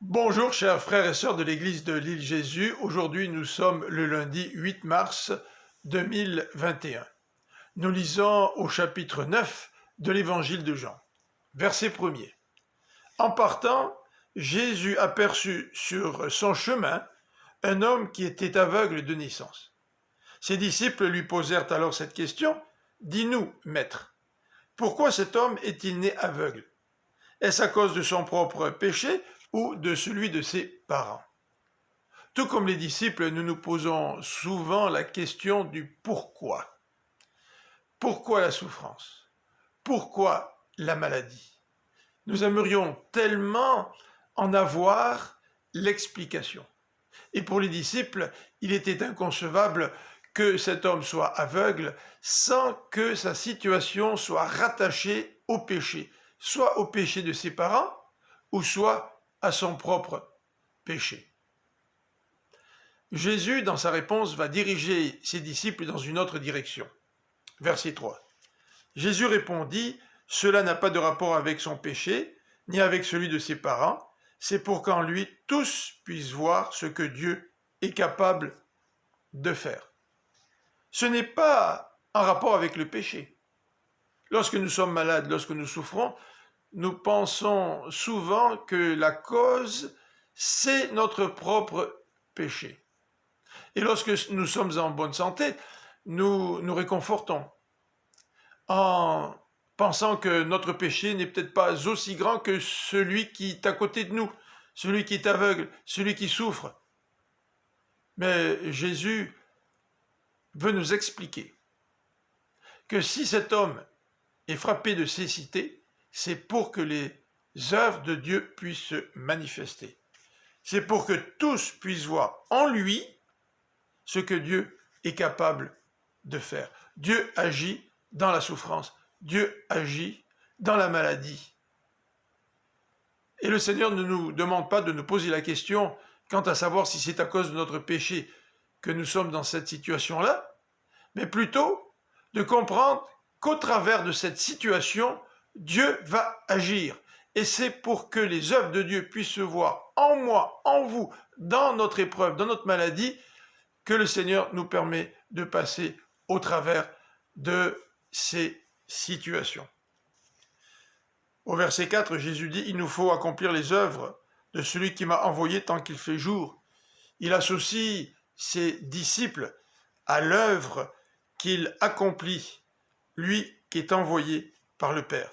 Bonjour chers frères et sœurs de l'église de l'île Jésus. Aujourd'hui nous sommes le lundi 8 mars 2021. Nous lisons au chapitre 9 de l'évangile de Jean. Verset 1er. En partant, Jésus aperçut sur son chemin un homme qui était aveugle de naissance. Ses disciples lui posèrent alors cette question: « Dis-nous, maître, pourquoi cet homme est-il né aveugle? Est-ce à cause de son propre péché ou de celui de ses parents ?» Tout comme les disciples, nous nous posons souvent la question du pourquoi. Pourquoi la souffrance? Pourquoi la maladie? Nous aimerions tellement en avoir l'explication. Et pour les disciples, il était inconcevable que cet homme soit aveugle sans que sa situation soit rattachée au péché, soit au péché de ses parents ou soit à son propre péché. Jésus, dans sa réponse, va diriger ses disciples dans une autre direction. Verset 3. Jésus répondit: « Cela n'a pas de rapport avec son péché, ni avec celui de ses parents. C'est pour qu'en lui, tous puissent voir ce que Dieu est capable de faire. » Ce n'est pas en rapport avec le péché. Lorsque nous sommes malades, lorsque nous souffrons, nous pensons souvent que la cause, c'est notre propre péché. Et lorsque nous sommes en bonne santé, nous nous réconfortons en pensant que notre péché n'est peut-être pas aussi grand que celui qui est à côté de nous, celui qui est aveugle, celui qui souffre. Mais Jésus veut nous expliquer que si cet homme est frappé de cécité, c'est pour que les œuvres de Dieu puissent se manifester. C'est pour que tous puissent voir en lui ce que Dieu est capable de faire. Dieu agit dans la souffrance. Dieu agit dans la maladie. Et le Seigneur ne nous demande pas de nous poser la question quant à savoir si c'est à cause de notre péché que nous sommes dans cette situation-là, mais plutôt de comprendre qu'au travers de cette situation, Dieu va agir. Et c'est pour que les œuvres de Dieu puissent se voir en moi, en vous, dans notre épreuve, dans notre maladie, que le Seigneur nous permet de passer au travers de ces situations. Au verset 4, Jésus dit: « Il nous faut accomplir les œuvres de celui qui m'a envoyé tant qu'il fait jour. » Il associe ses disciples à l'œuvre qu'il accomplit, lui qui est envoyé par le Père.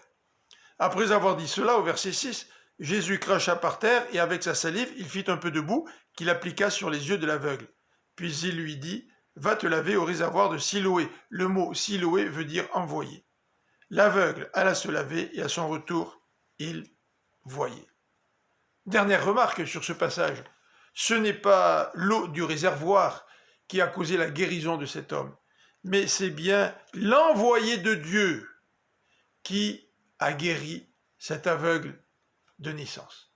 Après avoir dit cela, au verset 6, Jésus cracha par terre et avec sa salive, il fit un peu de boue qu'il appliqua sur les yeux de l'aveugle. Puis il lui dit: « Va te laver au réservoir de Siloé. » Le mot Siloé veut dire envoyé. L'aveugle alla se laver et à son retour, il voyait. Dernière remarque sur ce passage, ce n'est pas l'eau du réservoir qui a causé la guérison de cet homme, mais c'est bien l'envoyé de Dieu qui a guéri cet aveugle de naissance.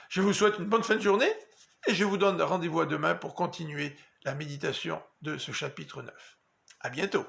Je vous souhaite une bonne fin de journée et je vous donne rendez-vous à demain pour continuer la méditation de ce chapitre 9. À bientôt.